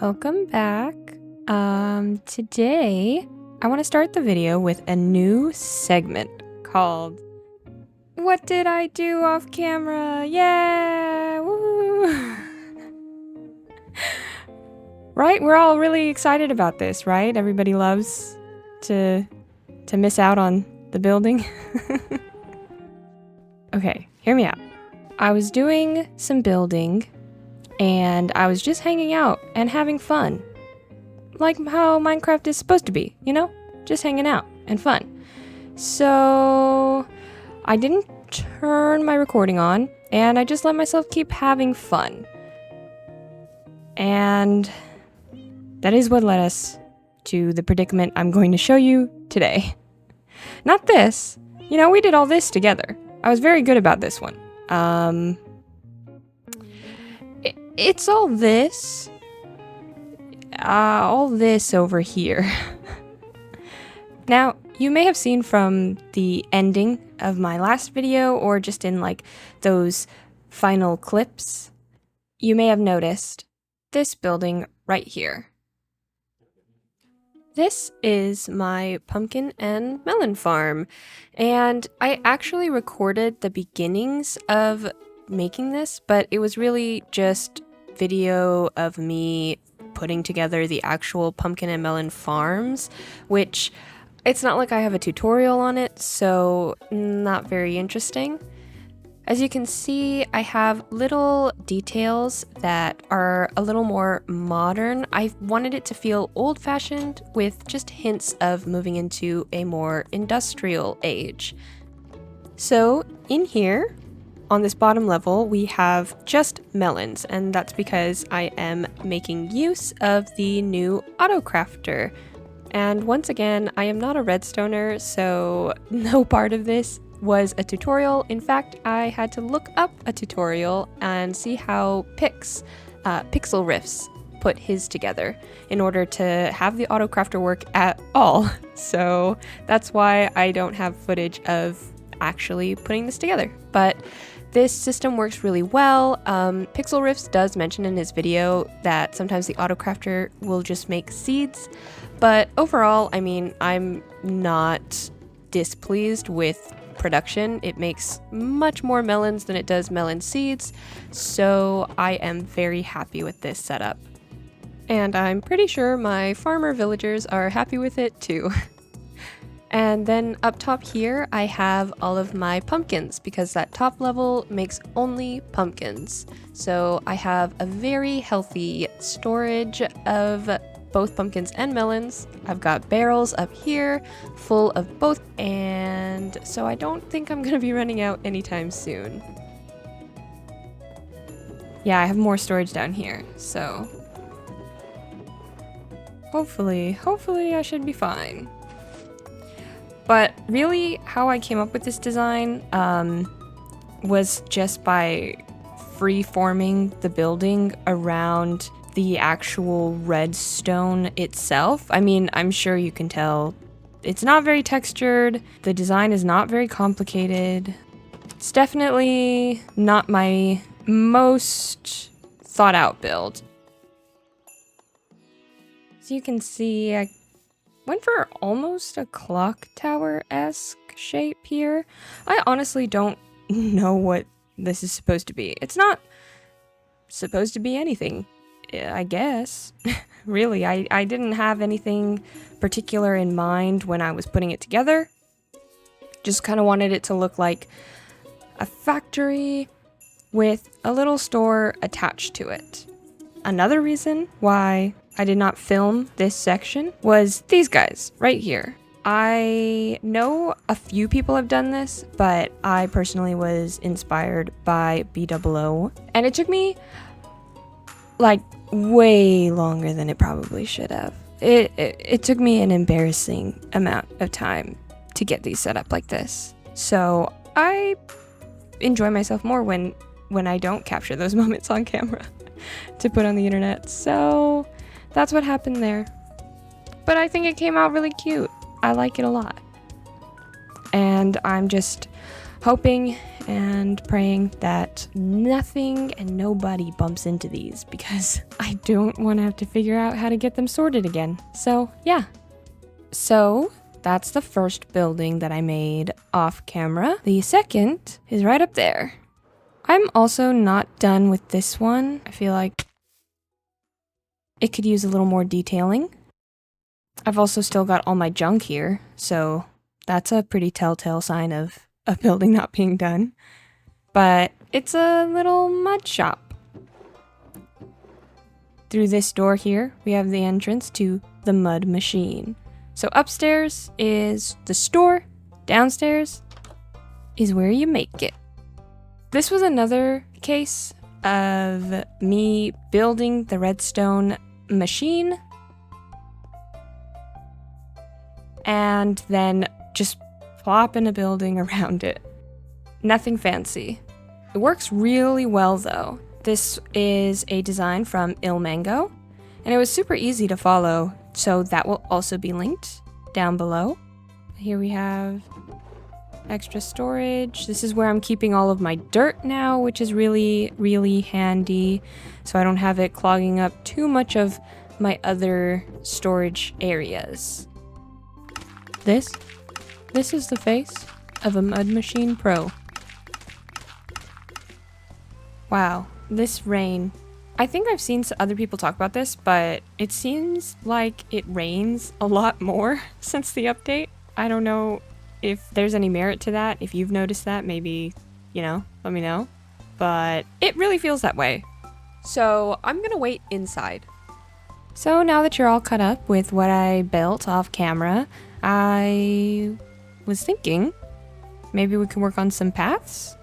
Welcome back. Today I want to start the video with a new segment called What Did I Do Off Camera? Yeah! Woo! Right? We're all really excited about this, right? Everybody loves to miss out on the building. Okay, hear me out. I was doing some building and I was just hanging out and having fun. Like how Minecraft is supposed to be, you know? Just hanging out and fun. So I didn't turn my recording on and I just let myself keep having fun. And that is what led us to the predicament I'm going to show you today. Not this. You know, we did all this together. I was very good about this one. It's all this over here. Now, you may have seen from the ending of my last video or just in like those final clips, you may have noticed this building right here. This is my pumpkin and melon farm, and I actually recorded the beginnings of making this, but it was really just video of me putting together the actual pumpkin and melon farms, which it's not like I have a tutorial on it, so not very interesting. As you can see, I have little details that are a little more modern. I wanted it to feel old-fashioned with just hints of moving into a more industrial age. So in here, on this bottom level, we have just melons, and that's because I am making use of the new auto crafter. And once again, I am not a redstoner, so no part of this was a tutorial. In fact, I had to look up a tutorial and see how Pixel Riffs put his together in order to have the auto crafter work at all. So that's why I don't have footage of actually putting this together. But this system works really well. Pixel Riffs does mention in his video that sometimes the auto crafter will just make seeds, but overall, I mean, I'm not displeased with production. It makes much more melons than it does melon seeds, so I am very happy with this setup. And I'm pretty sure my farmer villagers are happy with it too. And then up top here, I have all of my pumpkins because that top level makes only pumpkins. So I have a very healthy storage of both pumpkins and melons. I've got barrels up here full of both, and so I don't think I'm gonna be running out anytime soon. Yeah, I have more storage down here, so hopefully I should be fine. But really, how I came up with this design was just by free-forming the building around the actual redstone itself. I mean, I'm sure you can tell it's not very textured. The design is not very complicated. It's definitely not my most thought-out build. As you can see, I went for almost a clock tower-esque shape here. I honestly don't know what this is supposed to be. It's not supposed to be anything, I guess. Really, I didn't have anything particular in mind when I was putting it together. Just kind of wanted it to look like a factory with a little store attached to it. Another reason why I did not film this section was these guys right here. I know a few people have done this, but I personally was inspired by BOO, and it took me like way longer than it probably should have. It took me an embarrassing amount of time to get these set up like this. So I enjoy myself more when I don't capture those moments on camera to put on the internet. So that's what happened there. But I think it came out really cute. I like it a lot. And I'm just hoping and praying that nothing and nobody bumps into these because I don't want to have to figure out how to get them sorted again. So yeah. So that's the first building that I made off camera. The second is right up there. I'm also not done with this one. I feel like it could use a little more detailing. I've also still got all my junk here, so that's a pretty telltale sign of a building not being done. But it's a little mud shop. Through this door here, we have the entrance to the mud machine. So upstairs is the store, downstairs is where you make it. This was another case of me building the redstone machine and then just plopping a building around it. Nothing fancy. It works really well though. This is a design from Ilmango, and it was super easy to follow, so that will also be linked down below. Here we have extra storage. This is where I'm keeping all of my dirt now, which is really, really handy, so I don't have it clogging up too much of my other storage areas. This is the face of a Mud Machine Pro. Wow, this rain. I think I've seen other people talk about this, but it seems like it rains a lot more since the update. I don't know if there's any merit to that. If you've noticed that, maybe, let me know. But it really feels that way. So I'm gonna wait inside. So now that you're all caught up with what I built off camera, I was thinking maybe we can work on some paths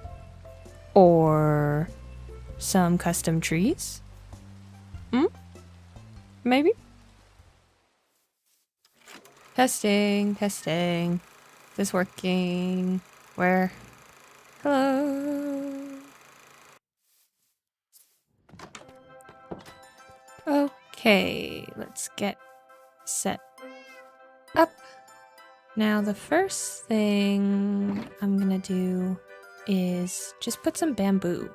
or some custom trees. Maybe? Testing. Is this working? Where? Hello? Okay, let's get set up. Now the first thing I'm gonna do is just put some bamboo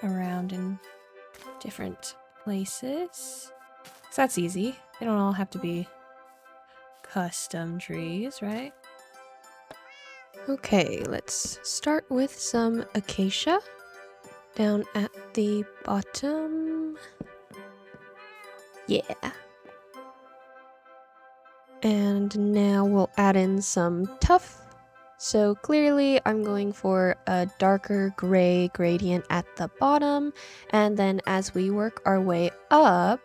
around in different places. So that's easy. They don't all have to be custom trees, right? Okay, let's start with some acacia down at the bottom. Yeah. And now we'll add in some tuff. So clearly I'm going for a darker gray gradient at the bottom, and then as we work our way up,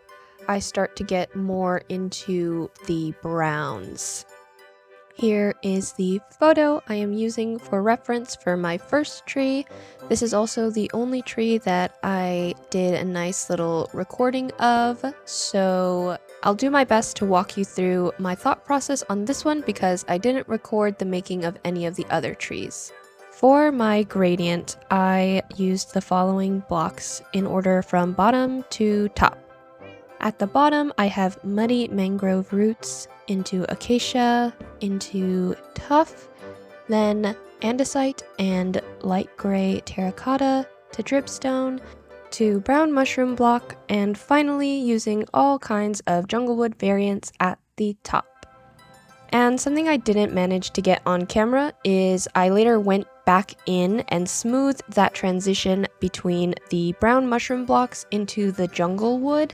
I start to get more into the browns. Here is the photo I am using for reference for my first tree. This is also the only tree that I did a nice little recording of, so I'll do my best to walk you through my thought process on this one because I didn't record the making of any of the other trees. For my gradient, I used the following blocks in order from bottom to top. At the bottom, I have muddy mangrove roots into acacia, into tuff, then andesite and light gray terracotta to dripstone, to brown mushroom block, and finally using all kinds of junglewood variants at the top. And something I didn't manage to get on camera is I later went back in and smoothed that transition between the brown mushroom blocks into the jungle wood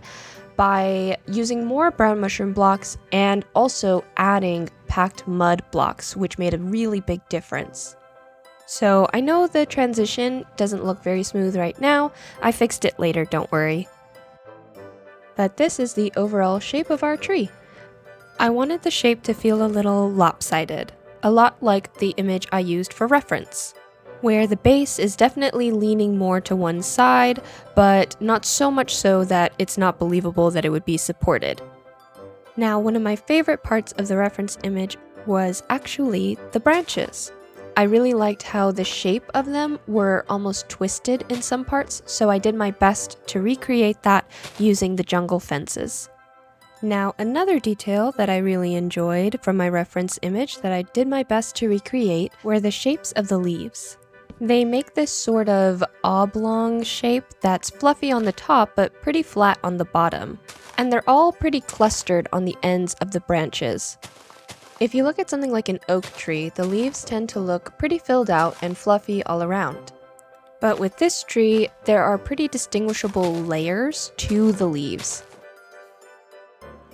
by using more brown mushroom blocks and also adding packed mud blocks, which made a really big difference. So I know the transition doesn't look very smooth right now. I fixed it later, don't worry. But this is the overall shape of our tree. I wanted the shape to feel a little lopsided, a lot like the image I used for reference, where the base is definitely leaning more to one side, but not so much so that it's not believable that it would be supported. Now, one of my favorite parts of the reference image was actually the branches. I really liked how the shape of them were almost twisted in some parts, so I did my best to recreate that using the jungle fences. Now, another detail that I really enjoyed from my reference image that I did my best to recreate were the shapes of the leaves. They make this sort of oblong shape that's fluffy on the top but pretty flat on the bottom. And they're all pretty clustered on the ends of the branches. If you look at something like an oak tree, the leaves tend to look pretty filled out and fluffy all around. But with this tree, there are pretty distinguishable layers to the leaves,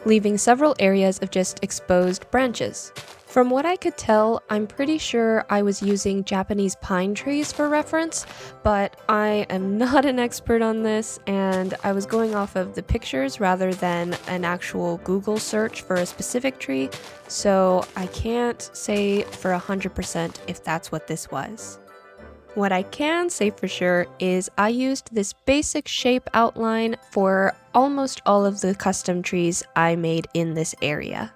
leaving several areas of just exposed branches. From what I could tell, I'm pretty sure I was using Japanese pine trees for reference, but I am not an expert on this, and I was going off of the pictures rather than an actual Google search for a specific tree, so I can't say for 100% if that's what this was. What I can say for sure is I used this basic shape outline for almost all of the custom trees I made in this area.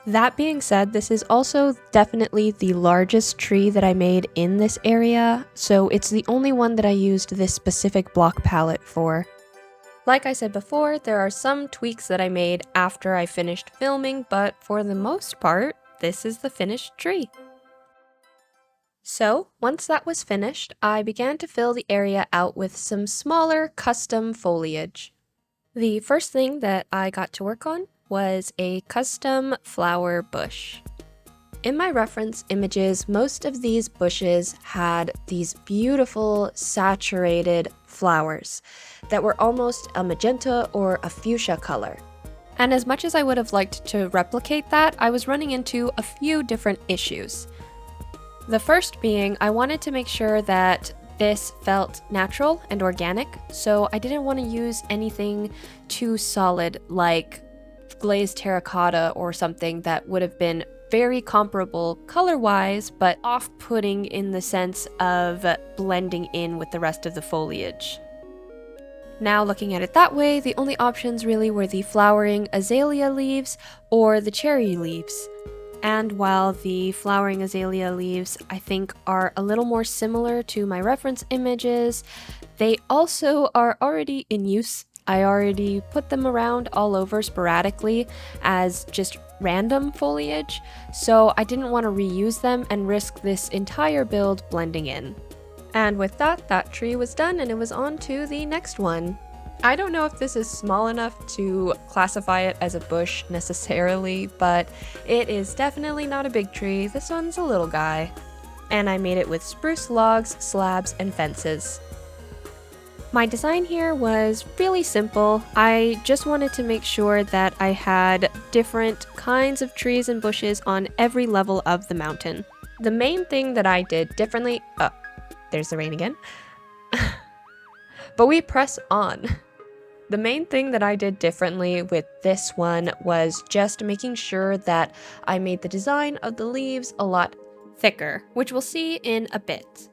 That being said, this is also definitely the largest tree that I made in this area, so it's the only one that I used this specific block palette for. Like I said before, there are some tweaks that I made after I finished filming, but for the most part, this is the finished tree. So, once that was finished, I began to fill the area out with some smaller custom foliage. The first thing that I got to work on was a custom flower bush. In my reference images, most of these bushes had these beautiful saturated flowers that were almost a magenta or a fuchsia color. And as much as I would have liked to replicate that, I was running into a few different issues. The first being, I wanted to make sure that this felt natural and organic, so I didn't want to use anything too solid like glazed terracotta or something that would have been very comparable color-wise, but off-putting in the sense of blending in with the rest of the foliage. Now looking at it that way, the only options really were the flowering azalea leaves or the cherry leaves. And while the flowering azalea leaves, I think, are a little more similar to my reference images, they also are already in use. I already put them around all over sporadically as just random foliage, so I didn't want to reuse them and risk this entire build blending in. And with that, that tree was done and it was on to the next one. I don't know if this is small enough to classify it as a bush necessarily, but it is definitely not a big tree. This one's a little guy. And I made it with spruce logs, slabs, and fences. My design here was really simple. I just wanted to make sure that I had different kinds of trees and bushes on every level of the mountain. The main thing that I did differently... Oh, there's the rain again. But we press on. The main thing that I did differently with this one was just making sure that I made the design of the leaves a lot thicker, which we'll see in a bit.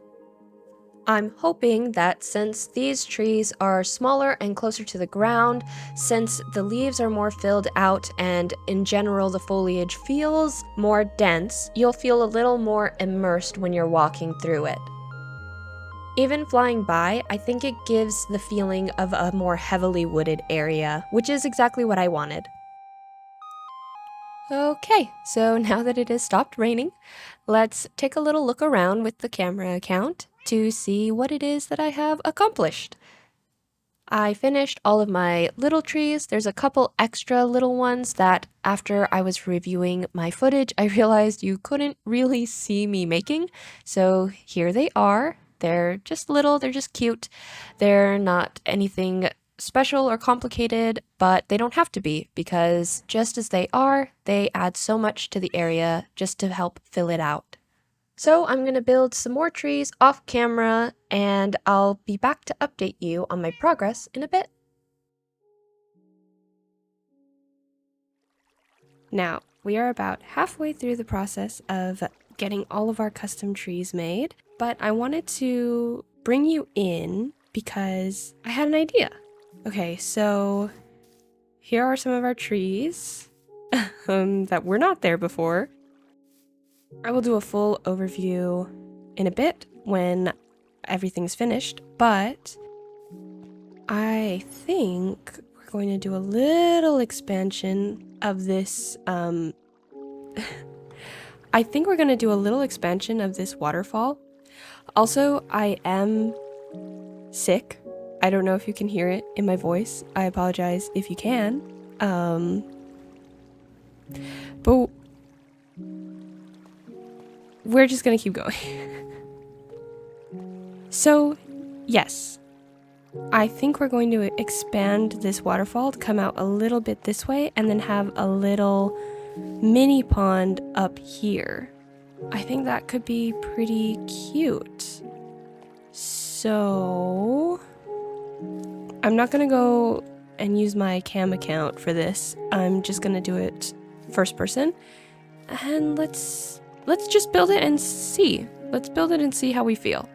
I'm hoping that since these trees are smaller and closer to the ground, since the leaves are more filled out and in general the foliage feels more dense, you'll feel a little more immersed when you're walking through it. Even flying by, I think it gives the feeling of a more heavily wooded area, which is exactly what I wanted. Okay, so now that it has stopped raining, let's take a little look around with the camera account to see what it is that I have accomplished. I finished all of my little trees. There's a couple extra little ones that after I was reviewing my footage, I realized you couldn't really see me making. So here they are. They're just little, they're just cute. They're not anything special or complicated, but they don't have to be because just as they are, they add so much to the area just to help fill it out. So I'm going to build some more trees off camera and I'll be back to update you on my progress in a bit. Now, we are about halfway through the process of getting all of our custom trees made, but I wanted to bring you in because I had an idea. Okay, so here are some of our trees that were not there before. I will do a full overview in a bit when everything's finished, but I think we're we're going to do a little expansion of this, I think we're going to do a little expansion of this waterfall. Also, I am sick. I don't know if you can hear it in my voice. I apologize if you can. But we're just gonna keep going. So, yes. I think we're going to expand this waterfall to come out a little bit this way and then have a little mini pond up here. I think that could be pretty cute. So, I'm not gonna go and use my cam account for this. I'm just gonna do it first person. And let's just build it and see. Let's build it and see how we feel.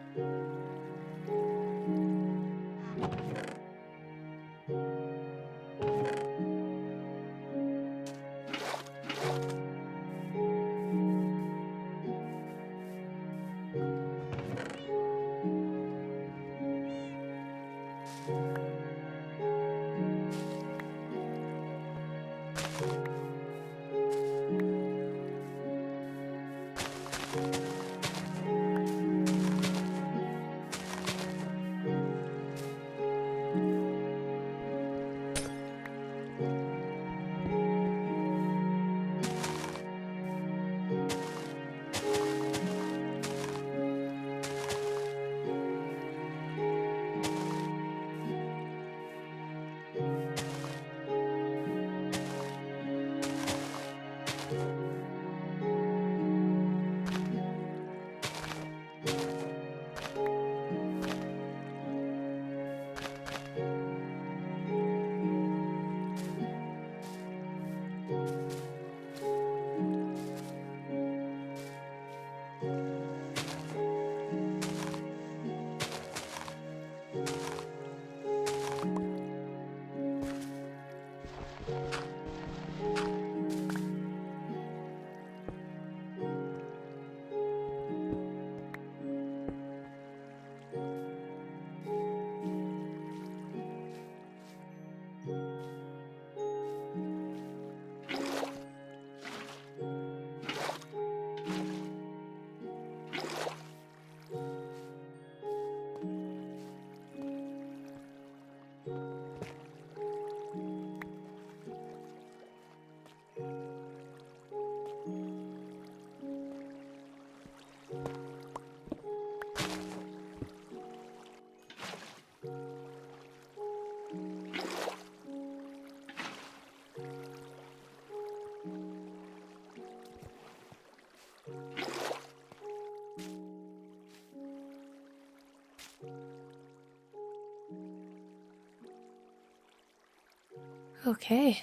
Okay,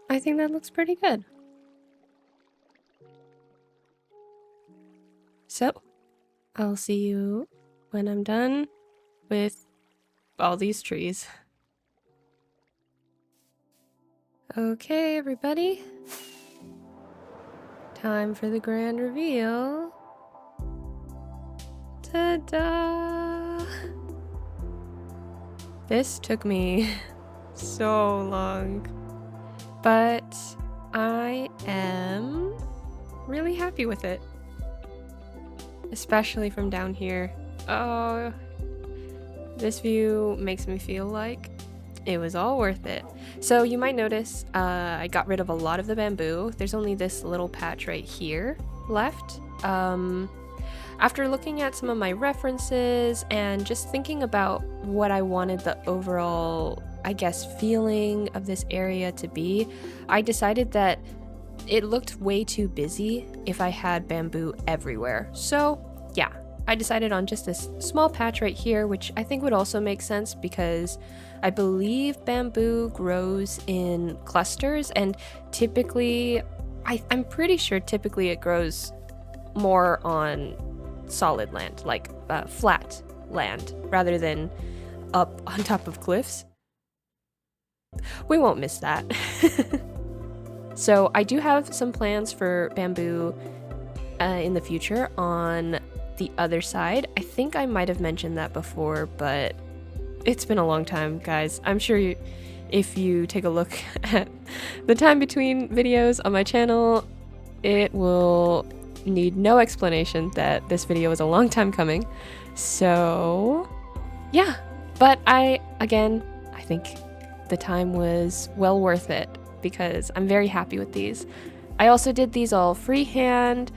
I think that looks pretty good. So, I'll see you when I'm done with all these trees. Okay, everybody. Time for the grand reveal. Ta-da! This took me so long, but I am really happy with it, especially from down here. Oh, this view makes me feel like it was all worth it. So you might notice I got rid of a lot of the bamboo. There's only this little patch right here left. After looking at some of my references and just thinking about what I wanted the overall, I guess, feeling of this area to be, I decided that it looked way too busy if I had bamboo everywhere. So yeah, I decided on just this small patch right here, which I think would also make sense because I believe bamboo grows in clusters, and typically, I'm pretty sure typically it grows more on solid land, like flat land, rather than up on top of cliffs. We won't miss that. So I do have some plans for bamboo in the future on the other side. I think I might have mentioned that before, but it's been a long time, guys. I'm sure If you take a look at the time between videos on my channel, it will need no explanation that this video was a long time coming. So yeah, but I think the time was well worth it because I'm very happy with these. I also did these all freehand,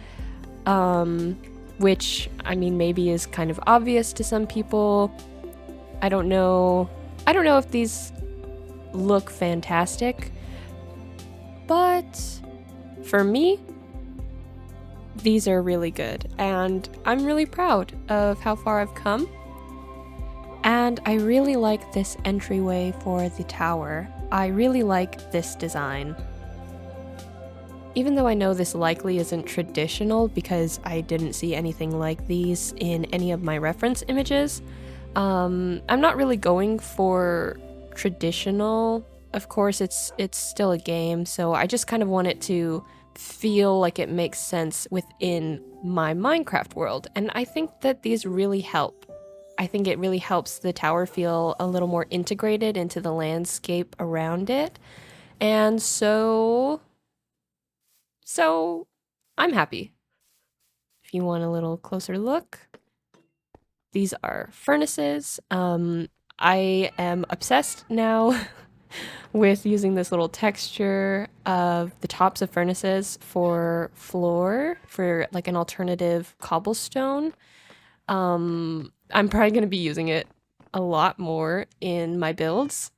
which I mean maybe is kind of obvious to some people. I don't know if these look fantastic, but for me, these are really good, and I'm really proud of how far I've come. And I really like this entryway for the tower. I really like this design. Even though I know this likely isn't traditional because I didn't see anything like these in any of my reference images, I'm not really going for traditional. Of course, it's still a game, so I just kind of want it to feel like it makes sense within my Minecraft world, and I think that these really help. I think it really helps the tower feel a little more integrated into the landscape around it, and so I'm happy. If you want a little closer look, these are furnaces. I am obsessed now with using this little texture of the tops of furnaces for floor, for like an alternative cobblestone. I'm probably going to be using it a lot more in my builds.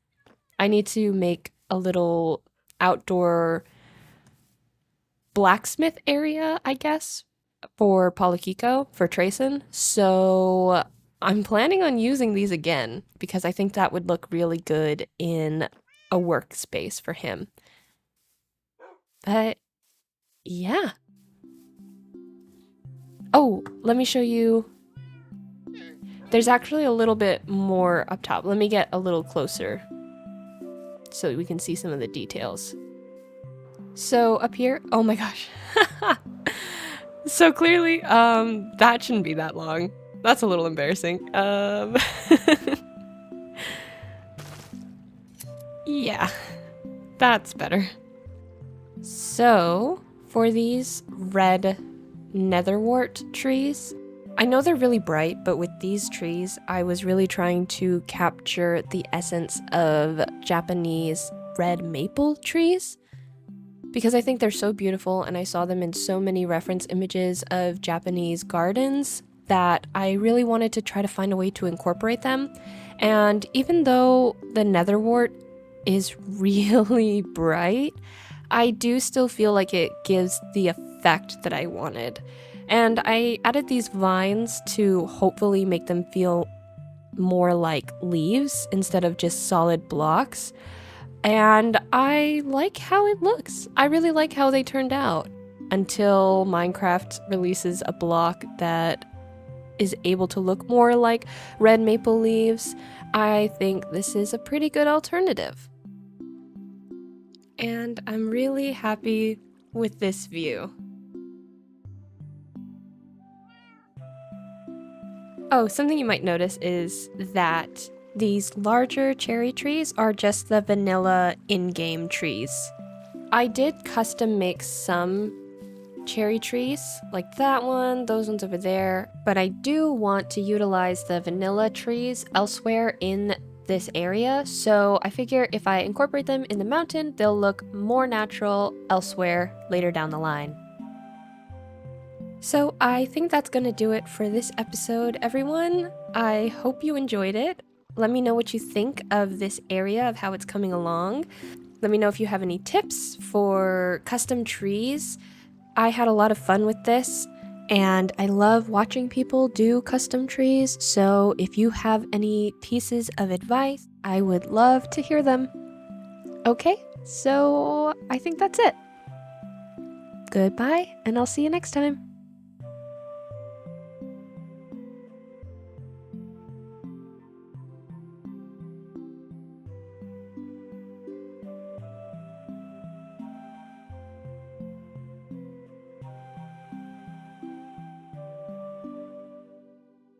I need to make a little outdoor blacksmith area, I guess, for Polykiko, for Trayson. So I'm planning on using these again because I think that would look really good in a workspace for him. But yeah. Oh, let me show you. There's actually a little bit more up top. Let me get a little closer so we can see some of the details. So up here, oh my gosh. So clearly, that shouldn't be that long. That's a little embarrassing. Yeah, that's better. So for these red netherwort trees, I know they're really bright, but with these trees, I was really trying to capture the essence of Japanese red maple trees because I think they're so beautiful, and I saw them in so many reference images of Japanese gardens that I really wanted to try to find a way to incorporate them. And even though the netherwort is really bright, I do still feel like it gives the effect that I wanted. And I added these vines to hopefully make them feel more like leaves instead of just solid blocks. And I like how it looks. I really like how they turned out until Minecraft releases a block that is able to look more like red maple leaves. I think this is a pretty good alternative. And I'm really happy with this view. Oh, something you might notice is that these larger cherry trees are just the vanilla in-game trees. I did custom make some cherry trees, like that one, those ones over there, but I do want to utilize the vanilla trees elsewhere in this area, so I figure if I incorporate them in the mountain, they'll look more natural elsewhere later down the line. So I think that's gonna do it for this episode, everyone. I hope you enjoyed it. Let me know what you think of this area, of how it's coming along. Let me know if you have any tips for custom trees. I had a lot of fun with this, and I love watching people do custom trees, so if you have any pieces of advice, I would love to hear them. Okay, so I think that's it. Goodbye, and I'll see you next time.